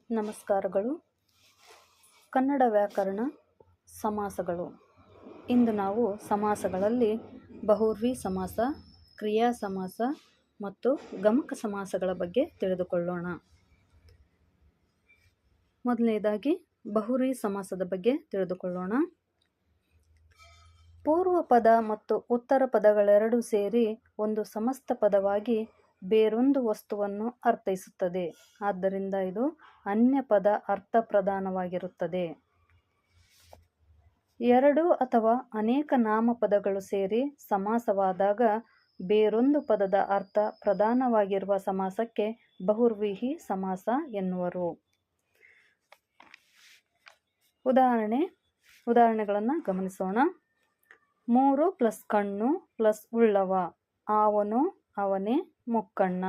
ನಮಸ್ಕಾರಗಳು. ಕನ್ನಡ ವ್ಯಾಕರಣ ಸಮಾಸಗಳು. ಇಂದು ನಾವು ಸಮಾಸಗಳಲ್ಲಿ ಬಹುವ್ರೀಹಿ ಸಮಾಸ, ಕ್ರಿಯಾ ಸಮಾಸ ಮತ್ತು ಗಮಕ ಸಮಾಸಗಳ ಬಗ್ಗೆ ತಿಳಿದುಕೊಳ್ಳೋಣ. ಮೊದಲನೇದಾಗಿ ಬಹುವ್ರೀಹಿ ಸಮಾಸದ ಬಗ್ಗೆ ತಿಳಿದುಕೊಳ್ಳೋಣ. ಪೂರ್ವ ಪದ ಮತ್ತು ಉತ್ತರ ಪದಗಳೆರಡೂ ಸೇರಿ ಒಂದು ಸಮಸ್ತ ಪದವಾಗಿ ಬೇರೊಂದು ವಸ್ತುವನ್ನು ಅರ್ಥೈಸುತ್ತದೆ. ಆದ್ದರಿಂದ ಇದು ಅನ್ಯ ಪದ ಅರ್ಥ ಪ್ರಧಾನವಾಗಿರುತ್ತದೆ. ಎರಡು ಅಥವಾ ಅನೇಕ ನಾಮಪದಗಳು ಸೇರಿ ಸಮಾಸವಾದಾಗ ಬೇರೊಂದು ಪದದ ಅರ್ಥ ಪ್ರಧಾನವಾಗಿರುವ ಸಮಾಸಕ್ಕೆ ಬಹುವ್ರೀಹಿ ಸಮಾಸ ಎನ್ನುವರು. ಉದಾಹರಣೆಗಳನ್ನು ಗಮನಿಸೋಣ. 3 + ಕಣ್ಣು + ಉಳ್ಳವ ಆವನು ಅವನೇ ಮುಕ್ಕಣ್ಣ.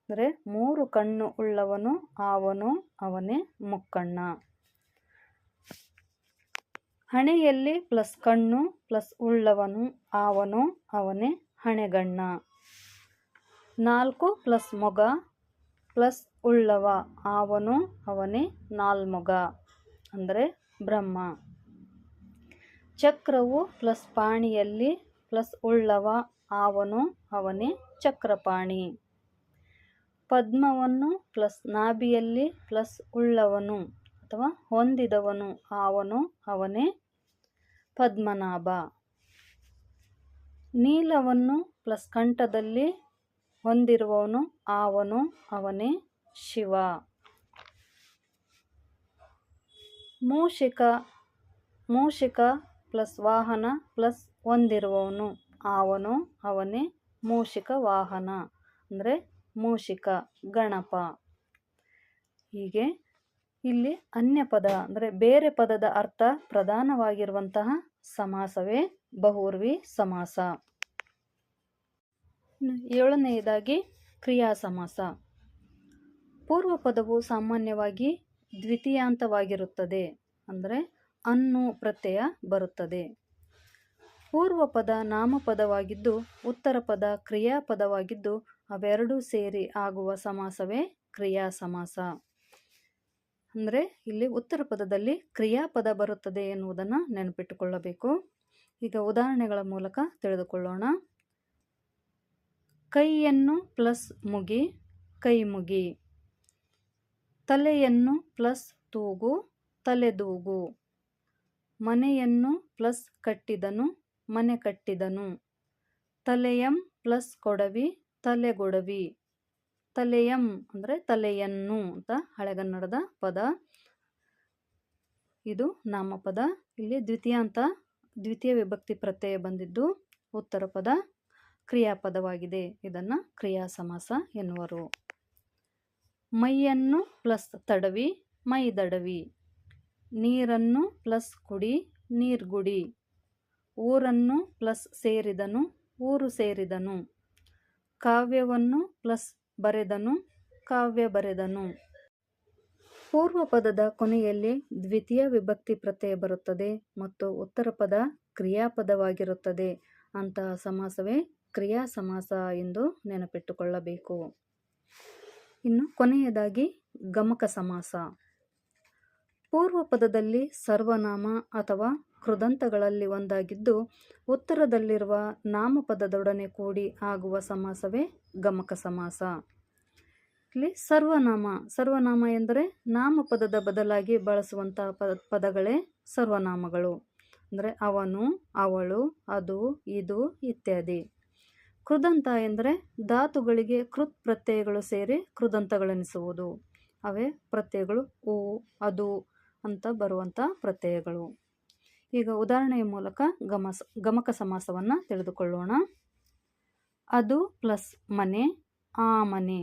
ಅಂದರೆ 3 ಕಣ್ಣು ಉಳ್ಳವನು ಆವನು ಅವನೇ ಮುಕ್ಕಣ್ಣ. ಹಣೆಯಲ್ಲಿ + ಕಣ್ಣು + ಉಳ್ಳವನು ಆವನು ಅವನೇ ಹಣೆಗಣ್ಣ. 4 + ಮೊಗ + ಉಳ್ಳವ ಆವನು ಅವನೇ ನಾಲ್ಮೊಗ. ಅಂದರೆ ಬ್ರಹ್ಮ. ಚಕ್ರವು + ಪಾಣಿಯಲ್ಲಿ + ಉಳ್ಳವ ಆವನು ಅವನೇ ಚಕ್ರಪಾಣಿ. ಪದ್ಮವನ್ನು + ನಾಭಿಯಲ್ಲಿ + ಉಳ್ಳವನು ಅಥವಾ ಹೊಂದಿದವನು ಆವನು ಅವನೇ ಪದ್ಮನಾಭ. ನೀಲವನ್ನು + ಕಂಠದಲ್ಲಿ ಹೊಂದಿರುವವನು ಆವನು ಅವನೇ ಶಿವ. ಮೂಷಿಕ + ವಾಹನ + ಹೊಂದಿರುವವನು ಆವನು ಅವನೇ ಮೂಷಿಕ ವಾಹನ. ಅಂದರೆ ಮೂಷಿಕ ಗಣಪ. ಹೀಗೆ ಇಲ್ಲಿ ಅನ್ಯ ಪದ ಅಂದರೆ ಬೇರೆ ಪದದ ಅರ್ಥ ಪ್ರಧಾನವಾಗಿರುವಂತಹ ಸಮಾಸವೇ ಬಹುವ್ರೀಹಿ ಸಮಾಸ. ಏಳನೆಯದಾಗಿ ಕ್ರಿಯಾ ಸಮಾಸ. ಪೂರ್ವ ಪದವು ಸಾಮಾನ್ಯವಾಗಿ ದ್ವಿತೀಯಾಂತವಾಗಿರುತ್ತದೆ. ಅಂದರೆ ಅನ್ನು ಪ್ರತ್ಯಯ ಬರುತ್ತದೆ. ಪೂರ್ವ ಪದ ನಾಮಪದವಾಗಿದ್ದು ಉತ್ತರ ಪದ ಕ್ರಿಯಾಪದವಾಗಿದ್ದು ಅವೆರಡೂ ಸೇರಿ ಆಗುವ ಸಮಾಸವೇ ಕ್ರಿಯಾ ಸಮಾಸ. ಅಂದರೆ ಇಲ್ಲಿ ಉತ್ತರ ಪದದಲ್ಲಿ ಕ್ರಿಯಾಪದ ಬರುತ್ತದೆ ಎನ್ನುವುದನ್ನು ನೆನಪಿಟ್ಟುಕೊಳ್ಳಬೇಕು. ಈಗ ಉದಾಹರಣೆಗಳ ಮೂಲಕ ತಿಳಿದುಕೊಳ್ಳೋಣ. ಕೈಯನ್ನು + ಮುಗಿ ಕೈಮುಗಿ. ತಲೆಯನ್ನು + ತೂಗು ತಲೆದೂಗು. ಮನೆಯನ್ನು + ಕಟ್ಟಿದನು ಮನೆ ಕಟ್ಟಿದನು. ತಲೆಯಂ + ಕೊಡವಿ ತಲೆಗೊಡವಿ. ತಲೆಯಂ ಅಂದರೆ ತಲೆಯನ್ನು ಅಂತ ಹಳೆಗನ್ನಡದ ಪದ. ಇದು ನಾಮಪದ. ಇಲ್ಲಿ ದ್ವಿತೀಯ ವಿಭಕ್ತಿ ಪ್ರತ್ಯಯ ಬಂದಿದ್ದು ಉತ್ತರ ಪದ ಕ್ರಿಯಾಪದವಾಗಿದೆ. ಇದನ್ನು ಕ್ರಿಯಾ ಸಮಾಸ ಎನ್ನುವರು. ಮೈಯನ್ನು + ತಡವಿ ಮೈದಡವಿ. ನೀರನ್ನು + ಕುಡಿ ನೀರ್ಗುಡಿ. ಊರನ್ನು + ಸೇರಿದನು ಊರು ಸೇರಿದನು. ಕಾವ್ಯವನ್ನು + ಬರೆದನು ಕಾವ್ಯ ಬರೆದನು. ಪೂರ್ವ ಪದದ ಕೊನೆಯಲ್ಲಿ ದ್ವಿತೀಯ ವಿಭಕ್ತಿ ಪ್ರತ್ಯಯ ಬರುತ್ತದೆ ಮತ್ತು ಉತ್ತರ ಪದ ಕ್ರಿಯಾಪದವಾಗಿರುತ್ತದೆ. ಅಂತಹ ಸಮಾಸವೇ ಕ್ರಿಯಾ ಸಮಾಸ ಎಂದು ನೆನಪಿಟ್ಟುಕೊಳ್ಳಬೇಕು. ಇನ್ನು ಕೊನೆಯದಾಗಿ ಗಮಕ ಸಮಾಸ. ಪೂರ್ವ ಪದದಲ್ಲಿ ಸರ್ವನಾಮ ಅಥವಾ ಕೃದಂತಗಳಲ್ಲಿ ಒಂದಾಗಿದ್ದು ಉತ್ತರದಲ್ಲಿರುವ ನಾಮಪದದೊಡನೆ ಕೂಡಿ ಆಗುವ ಸಮಾಸವೇ ಗಮಕ ಸಮಾಸ. ಇಲ್ಲಿ ಸರ್ವನಾಮ ಎಂದರೆ ನಾಮಪದದ ಬದಲಾಗಿ ಬಳಸುವಂತಹ ಪದಗಳೇ ಸರ್ವನಾಮಗಳು. ಅಂದರೆ ಅವನು ಅವಳು ಅದು ಇದು ಇತ್ಯಾದಿ. ಕೃದಂತ ಎಂದರೆ ಧಾತುಗಳಿಗೆ ಕೃತ್ ಪ್ರತ್ಯಯಗಳು ಸೇರಿ ಕೃದಂತಗಳೆನಿಸುವುದು. ಅವೇ ಪ್ರತ್ಯಯಗಳು ಉ ಅದು ಅಂತ ಬರುವಂಥ ಪ್ರತ್ಯಯಗಳು. ಈಗ ಉದಾಹರಣೆಯ ಮೂಲಕ ಗಮಕ ಸಮಾಸವನ್ನು ತಿಳಿದುಕೊಳ್ಳೋಣ. ಅದು + ಮನೆ ಆ ಮನೆ.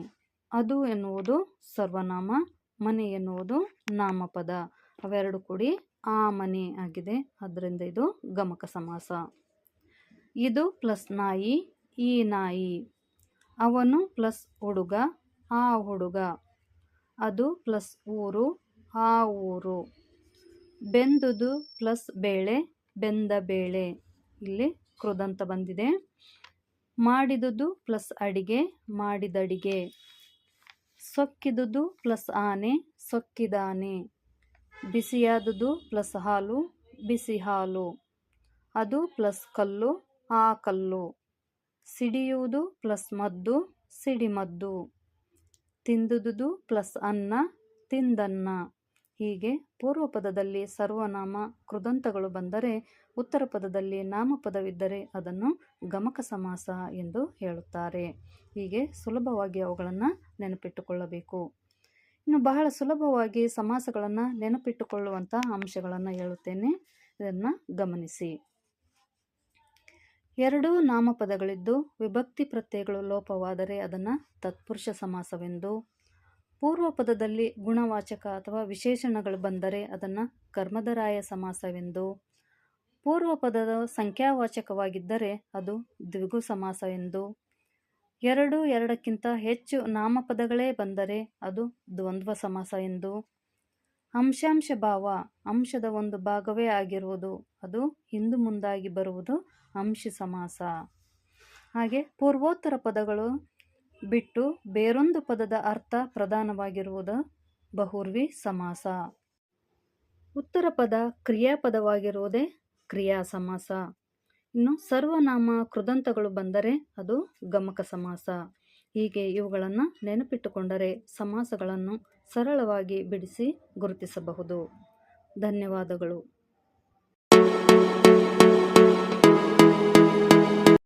ಅದು ಎನ್ನುವುದು ಸರ್ವನಾಮ, ಮನೆ ಎನ್ನುವುದು ನಾಮಪದ. ಅವೆರಡು ಕೂಡಿ ಆ ಮನೆ ಆಗಿದೆ. ಆದ್ದರಿಂದ ಇದು ಗಮಕ ಸಮಾಸ. ಇದು + ನಾಯಿ ಈ ನಾಯಿ. ಅವನು + ಹುಡುಗ ಆ ಹುಡುಗ. ಅದು + ಊರು ಆ ಊರು. ಬೆಂದುದು + ಬೇಳೆ ಬೆಂದ ಬೇಳೆ. ಇಲ್ಲಿ ಕೃದಂತ ಬಂದಿದೆ. ಮಾಡಿದುದು + ಅಡಿಗೆ ಮಾಡಿದಡಿಗೆ. ಸೊಕ್ಕಿದುದು ಪ್ಲಸ್ ಆನೆ ಸೊಕ್ಕಿದಾನೆ. ಬಿಸಿಯಾದುದು ಪ್ಲಸ್ ಹಾಲು ಬಿಸಿ ಹಾಲು. ಅದು ಪ್ಲಸ್ ಕಲ್ಲು ಆ ಕಲ್ಲು. ಸಿಡಿಯುವುದು ಪ್ಲಸ್ ಮದ್ದು ಸಿಡಿಮದ್ದು. ತಿಂದುದುದು ಪ್ಲಸ್ ಅನ್ನ ತಿಂದನ್ನ. ಹೀಗೆ ಪೂರ್ವ ಪದದಲ್ಲಿ ಸರ್ವನಾಮ ಕೃದಂತಗಳು ಬಂದರೆ ಉತ್ತರ ಪದದಲ್ಲಿ ನಾಮಪದವಿದ್ದರೆ ಅದನ್ನು ಗಮಕ ಸಮಾಸ ಎಂದು ಹೇಳುತ್ತಾರೆ. ಹೀಗೆ ಸುಲಭವಾಗಿ ಅವುಗಳನ್ನು ನೆನಪಿಟ್ಟುಕೊಳ್ಳಬೇಕು. ಇನ್ನು ಬಹಳ ಸುಲಭವಾಗಿ ಸಮಾಸಗಳನ್ನು ನೆನಪಿಟ್ಟುಕೊಳ್ಳುವಂಥ ಅಂಶಗಳನ್ನು ಹೇಳುತ್ತೇನೆ, ಇದನ್ನು ಗಮನಿಸಿ. ಎರಡೂ ನಾಮಪದಗಳಿದ್ದು ವಿಭಕ್ತಿ ಪ್ರತ್ಯಯಗಳು ಲೋಪವಾದರೆ ಅದನ್ನು ತತ್ಪುರುಷ ಸಮಾಸವೆಂದು, ಪೂರ್ವ ಪದದಲ್ಲಿ ಗುಣವಾಚಕ ಅಥವಾ ವಿಶೇಷಣಗಳು ಬಂದರೆ ಅದನ್ನು ಕರ್ಮಧಾರಯ ಸಮಾಸವೆಂದು, ಪೂರ್ವ ಪದದ ಸಂಖ್ಯಾವಾಚಕವಾಗಿದ್ದರೆ ಅದು ದ್ವಿಗು ಸಮಾಸ ಎಂದು, ಎರಡಕ್ಕಿಂತ ಹೆಚ್ಚು ನಾಮಪದಗಳೇ ಬಂದರೆ ಅದು ದ್ವಂದ್ವ ಸಮಾಸ ಎಂದು, ಅಂಶಾಂಶ ಭಾವ ಅಂಶದ ಒಂದು ಭಾಗವೇ ಆಗಿರುವುದು ಅದು ಹಿಂದು ಮುಂದಾಗಿ ಬರುವುದು ಅಂಶಿ ಸಮಾಸ. ಹಾಗೆ ಪೂರ್ವೋತ್ತರ ಪದಗಳು ಬಿಟ್ಟು ಬೇರೊಂದು ಪದದ ಅರ್ಥ ಪ್ರಧಾನವಾಗಿರುವುದು ಬಹುರ್ವಿ ಸಮಾಸ. ಉತ್ತರ ಪದ ಕ್ರಿಯಾಪದವಾಗಿರುವುದೇ ಕ್ರಿಯಾ ಸಮಾಸ. ಇನ್ನು ಸರ್ವನಾಮ ಕೃದಂತಗಳು ಬಂದರೆ ಅದು ಗಮಕ ಸಮಾಸ. ಹೀಗೆ ಇವುಗಳನ್ನು ನೆನಪಿಟ್ಟುಕೊಂಡರೆ ಸಮಾಸಗಳನ್ನು ಸರಳವಾಗಿ ಬಿಡಿಸಿ ಗುರುತಿಸಬಹುದು. ಧನ್ಯವಾದಗಳು.